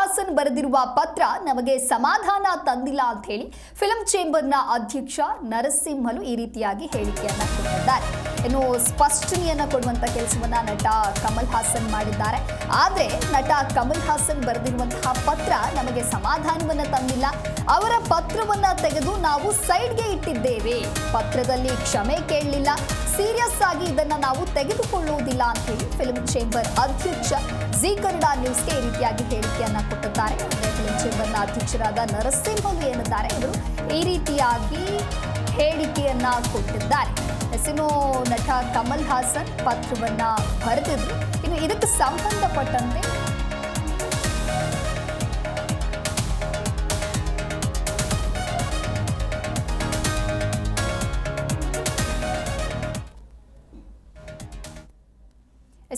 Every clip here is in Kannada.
ಹಾಸನ್ ಬರೆದಿರುವ ಪತ್ರ ನಮಗೆ ಸಮಾಧಾನ ತಂದಿಲ್ಲ ಅಂತ ಹೇಳಿ ಫಿಲ್ಮ್ ಚೇಂಬರ್ನ ಅಧ್ಯಕ್ಷ ನರಸಿಂಹಲು ಈ ರೀತಿಯಾಗಿ ಹೇಳಿಕೆಯನ್ನ ಕೊಟ್ಟಿದ್ದಾರೆ. ಇನ್ನು ಸ್ಪಷ್ಟನೆಯನ್ನ ಕೊಡುವಂತ ಕೆಲಸವನ್ನ ನಟ ಕಮಲ್ ಹಾಸನ್ ಮಾಡಿದ್ದಾರೆ. ಆದ್ರೆ ನಟ ಕಮಲ್ ಹಾಸನ್ ಬರೆದಿರುವಂತಹ ಪತ್ರ ನಮಗೆ ಸಮಾಧಾನವನ್ನ ತಂದಿಲ್ಲ. ಅವರ ಪತ್ರವನ್ನ ತೆಗೆದು ನಾವು ಸೈಡ್ಗೆ ಇಟ್ಟಿದ್ದೇವೆ. ಪತ್ರದಲ್ಲಿ ಕ್ಷಮೆ ಕೇಳಲಿಲ್ಲ. ಸೀರಿಯಸ್ ಆಗಿ ಇದನ್ನ ನಾವು ತೆಗೆದುಕೊಳ್ಳುವುದಿಲ್ಲ ಅಂತ ಹೇಳಿ ಫಿಲ್ಮ್ ಚೇಂಬರ್ ಅಧ್ಯಕ್ಷ ಜಿ ಕನ್ನಡ ನ್ಯೂಸ್ಗೆ ಈ ರೀತಿಯಾಗಿ ಹೇಳಿಕೆಯನ್ನ ಕೊಟ್ಟಿದ್ದಾರೆ. ಫಿಲ್ಮ್ ಚೇಂಬರ್ನ ಅಧ್ಯಕ್ಷರಾದ ನರಸಿಂಹಲು ಏನಿದ್ದಾರೆ ಇವರು ಈ ರೀತಿಯಾಗಿ ಹೇಳಿಕೆಯನ್ನ ಕೊಟ್ಟಿದ್ದಾರೆ. ಇನ್ನು ನಟ ಕಮಲ್ ಹಾಸನ್ ಪತ್ರವನ್ನ ಬರೆದಿದ್ರು. ಇನ್ನು ಇದಕ್ಕೆ ಸಂಬಂಧಪಟ್ಟಂತೆ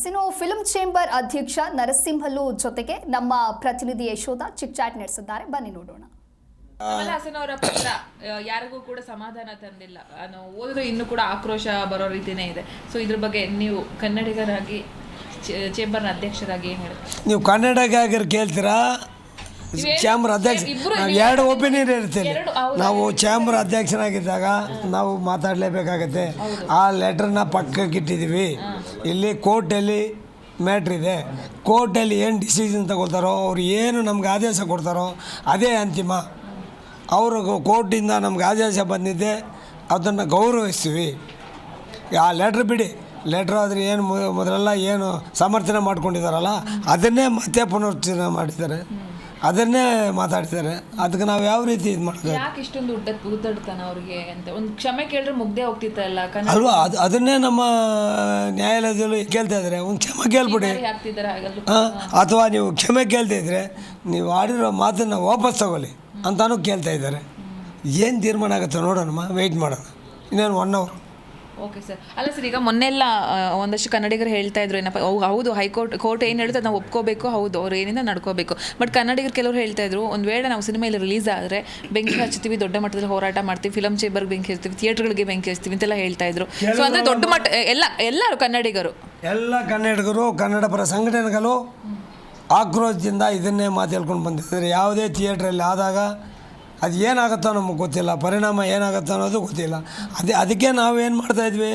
ಇನ್ನು ಫಿಲ್ಮ್ ಚೇಂಬರ್ ಅಧ್ಯಕ್ಷ ನರಸಿಂಹಲು ಜೊತೆಗೆ ನಮ್ಮ ಪ್ರತಿನಿಧಿ ಯಶೋಧ ಚಿಕ್ ಚಾಟ್ ನಡೆಸಿದ್ದಾರೆ. ಬನ್ನಿ ನೋಡೋಣ. ಕಮಲ್ ಹಾಸನ್ ಅವರ ಪತ್ರ ಯಾರಿಗೂ ಕೂಡ ಸಮಾಧಾನ ತಂದಿಲ್ಲ. ಓದಿದ್ರೆ ಇನ್ನೂ ಕೂಡ ಆಕ್ರೋಶ ಬರೋ ರೀತಿನೇ ಇದೆ. ಸೊ ಇದ್ರ ಬಗ್ಗೆ ನೀವು ಕನ್ನಡಿಗರಾಗಿ ಚೇಂಬರ್ನ ಅಧ್ಯಕ್ಷರಾಗಿ ಏನು ಹೇಳ್ತೀರಾ? ನೀವು ಕನ್ನಡಿಗರಾಗಿ ಕೇಳ್ತೀರಾ? ಚಾಂಬರ್ ಅಧ್ಯಕ್ಷ ಎರಡು ಒಪಿನಿಯನ್ ಇರ್ತೀವಿ. ನಾವು ಚಾಂಬರ್ ಅಧ್ಯಕ್ಷನಾಗಿದ್ದಾಗ ನಾವು ಮಾತಾಡಲೇಬೇಕಾಗತ್ತೆ. ಆ ಲೆಟ್ರನ್ನ ಪಕ್ಕಕ್ಕೆ ಇಟ್ಟಿದ್ದೀವಿ. ಇಲ್ಲಿ ಕೋರ್ಟಲ್ಲಿ ಮ್ಯಾಟ್ರ್ ಇದೆ. ಕೋರ್ಟಲ್ಲಿ ಏನು ಡಿಸಿಷನ್ ತಗೊಳ್ತಾರೋ ಅವ್ರು ಏನು ನಮ್ಗೆ ಆದೇಶ ಕೊಡ್ತಾರೋ ಅದೇ ಅಂತಿಮ. ಅವರು ಕೋರ್ಟಿಂದ ನಮ್ಗೆ ಆದೇಶ ಬಂದಿದ್ದೆ ಅದನ್ನು ಗೌರವಿಸ್ತೀವಿ. ಆ ಲೆಟ್ರ್ ಬಿಡಿ, ಲೆಟ್ರ್ ಆದರೆ ಏನು ಮೊದಲೆಲ್ಲ ಏನು ಸಮರ್ಥನೆ ಮಾಡ್ಕೊಂಡಿದ್ದಾರಲ್ಲ ಅದನ್ನೇ ಮತ್ತೆ ಪುನರುಚ್ಚರಣೆ ಮಾಡಿದ್ದಾರೆ, ಅದನ್ನೇ ಮಾತಾಡ್ತಾರೆ. ಅದಕ್ಕೆ ನಾವು ಯಾವ ರೀತಿ ಇದು ಮಾಡ್ತೀವಿ? ಯಾಕೆ ಇಷ್ಟೊಂದು ಉದ್ದಡ್ತಾನೆ ಅವ್ರಿಗೆ ಅಂತ ಒಂದು ಕ್ಷಮೆ ಕೇಳಿದ್ರೆ ಮುಗ್ದೆ ಹೋಗ್ತಿತ್ತಲ್ಲ ಅಲ್ವಾ? ಅದನ್ನೇ ನಮ್ಮ ನ್ಯಾಯಾಲಯದಲ್ಲೂ ಕೇಳ್ತಾ ಇದ್ದಾರೆ. ಒಂದು ಕ್ಷಮೆ ಕೇಳ್ಬಿಡಿ, ಅಥವಾ ನೀವು ಕ್ಷಮೆ ಕೇಳ್ತಾ ಇದ್ರೆ ನೀವು ಆಡಿರೋ ಮಾತನ್ನು ವಾಪಸ್ ತಗೊಳ್ಳಿ ಅಂತಾನು ಕೇಳ್ತಾ ಇದ್ದಾರೆ. ಏನು ತೀರ್ಮಾನ ಆಗುತ್ತೆ ನೋಡೋಣ, ವೆಯ್ಟ್ ಮಾಡೋಣ ಇನ್ನೇನು 1 hour. Okay sir. ಅಲ್ಲ ಸರ್, ಈಗ ಮೊನ್ನೆಲ್ಲ ಒಂದಷ್ಟು ಕನ್ನಡಿಗರು ಹೇಳ್ತಾ ಇದ್ರು ಏನಪ್ಪ, ಹೌದು ಕೋರ್ಟ್ ಏನು ಹೇಳುತ್ತೆ ನಾವು ಒಪ್ಕೋಬೇಕು, ಹೌದು ಅವ್ರು ಏನಿಂದ ನಡ್ಕೋಬೇಕು. ಬಟ್ ಕನ್ನಡಿಗರು ಕೆಲವರು ಹೇಳ್ತಾ ಇದ್ರು ಒಂದು ವೇಳೆ ನಾವು ಸಿನಿಮಾಯಲ್ಲಿ ರಿಲೀಸ್ ಆದರೆ ಬೆಂಕಿ ಹಚ್ತೀವಿ, ದೊಡ್ಡ ಮಟ್ಟದಲ್ಲಿ ಹೋರಾಟ ಮಾಡ್ತೀವಿ, ಫಿಲಮ್ ಚೇಂಬರ್ಗೆ ಬೆಂಕಿ ಹಚ್ತೀವಿ, ಥಿಯೇಟರ್ಗಳಿಗೆ ಬೆಂಕಿ ಹಚ್ತೀವಿ ಅಂತೆಲ್ಲ ಹೇಳ್ತಾ ಇದ್ರು. ಸೊ ಅಂದರೆ ದೊಡ್ಡ ಮಟ್ಟ ಎಲ್ಲರೂ ಕನ್ನಡಿಗರು ಕನ್ನಡ ಪರ ಸಂಘಟನೆಗಳು ಆಕ್ರೋಶದಿಂದ ಇದನ್ನೇ ಮಾತು ಹೇಳ್ಕೊಂಡು ಬಂದಿದ್ದಾರೆ. ಯಾವುದೇ ಥಿಯೇಟ್ರಲ್ಲಿ ಆದಾಗ ಅದು ಏನಾಗುತ್ತೋ ನಮಗೆ ಗೊತ್ತಿಲ್ಲ, ಪರಿಣಾಮ ಏನಾಗುತ್ತೋ ಅನ್ನೋದು ಗೊತ್ತಿಲ್ಲ. ಅದಕ್ಕೆ ನಾವೇನು ಮಾಡ್ತಾಯಿದ್ವಿ,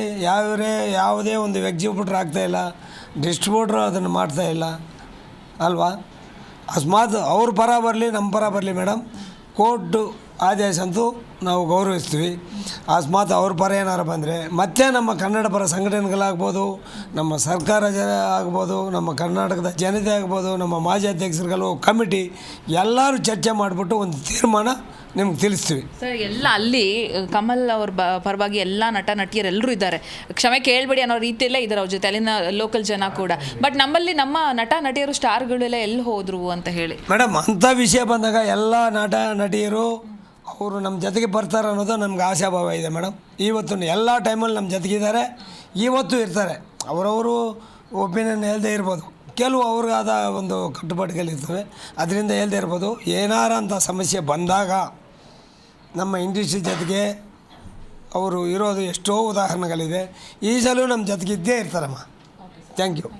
ಯಾವುದೇ ಒಂದು ಎಕ್ಸಿಕ್ಯೂಟರ್ ಆಗ್ತಾಯಿಲ್ಲ, ಡಿಸ್ಟ್ರಿಬ್ಯೂಟ್ರು ಅದನ್ನು ಮಾಡ್ತಾಯಿಲ್ಲ ಅಲ್ವಾ? ಅಕಸ್ಮಾತ್ ಅವ್ರ ಪರ ಬರಲಿ ನಮ್ಮ ಪರ ಬರಲಿ ಮೇಡಮ್, ಕೋರ್ಟು ಆದೇಶ ಅಂತೂ ನಾವು ಗೌರವಿಸ್ತೀವಿ. ಅಕಸ್ಮಾತ್ ಅವ್ರ ಪರ ಏನಾರು ಬಂದರೆ ಮತ್ತೆ ನಮ್ಮ ಕನ್ನಡ ಪರ ಸಂಘಟನೆಗಳಾಗ್ಬೋದು, ನಮ್ಮ ಸರ್ಕಾರ ಆಗ್ಬೋದು, ನಮ್ಮ ಕರ್ನಾಟಕದ ಜನತೆ ಆಗ್ಬೋದು, ನಮ್ಮ ಮಾಜಿ ಅಧ್ಯಕ್ಷರುಗಳು, ಕಮಿಟಿ ಎಲ್ಲರೂ ಚರ್ಚೆ ಮಾಡಿಬಿಟ್ಟು ಒಂದು ತೀರ್ಮಾನ ನಿಮ್ಗೆ ತಿಳಿಸ್ತೀವಿ ಸರ್. ಎಲ್ಲ ಅಲ್ಲಿ ಕಮಲ್ ಅವ್ರ ಪರವಾಗಿ ಎಲ್ಲ ನಟ ನಟಿಯರೆಲ್ಲರೂ ಇದ್ದಾರೆ. ಕ್ಷಮೆ ಕೇಳಬೇಡಿ ಅನ್ನೋ ರೀತಿಯಲ್ಲೇ ಇದ್ದಾರೆ ಅವ್ರ ಜೊತೆ, ಅಲ್ಲಿನ ಲೋಕಲ್ ಜನ ಕೂಡ. ಬಟ್ ನಮ್ಮಲ್ಲಿ ನಮ್ಮ ನಟ ನಟಿಯರು ಸ್ಟಾರ್ಗಳೆಲ್ಲ ಎಲ್ಲಿ ಹೋದ್ರು ಅಂತ ಹೇಳಿ ಮೇಡಮ್, ಅಂಥ ವಿಷಯ ಬಂದಾಗ ಎಲ್ಲ ನಟ ನಟಿಯರು ಅವರು ನಮ್ಮ ಜೊತೆಗೆ ಬರ್ತಾರೆ ಅನ್ನೋದು ನಮ್ಗೆ ಆಶಾಭಾವ ಇದೆ ಮೇಡಮ್. ಇವತ್ತು ಎಲ್ಲ ಟೈಮಲ್ಲಿ ನಮ್ಮ ಜೊತೆಗಿದ್ದಾರೆ, ಇವತ್ತು ಇರ್ತಾರೆ. ಅವರವರು ಒಪಿನಿಯನ್ ಹೇಳ್ದೇ ಇರ್ಬೋದು, ಕೆಲವು ಅವ್ರಿಗಾದ ಒಂದು ಕಟ್ಟುಪಾಡುಗಳಿರ್ತವೆ, ಅದರಿಂದ ಹೇಳ್ದೇ ಇರ್ಬೋದು. ಏನಾರ ಅಂತ ಸಮಸ್ಯೆ ಬಂದಾಗ ನಮ್ಮ ಇಂಡಸ್ಟ್ರಿ ಜೊತೆಗೆ ಅವರು ಇರೋದು ಎಷ್ಟೋ ಉದಾಹರಣೆಗಳಿದೆ. ಈ ಸಲ ನಮ್ಮ ಜೊತೆಗಿದ್ದೇ ಇರ್ತಾರಮ್ಮ. Thank you.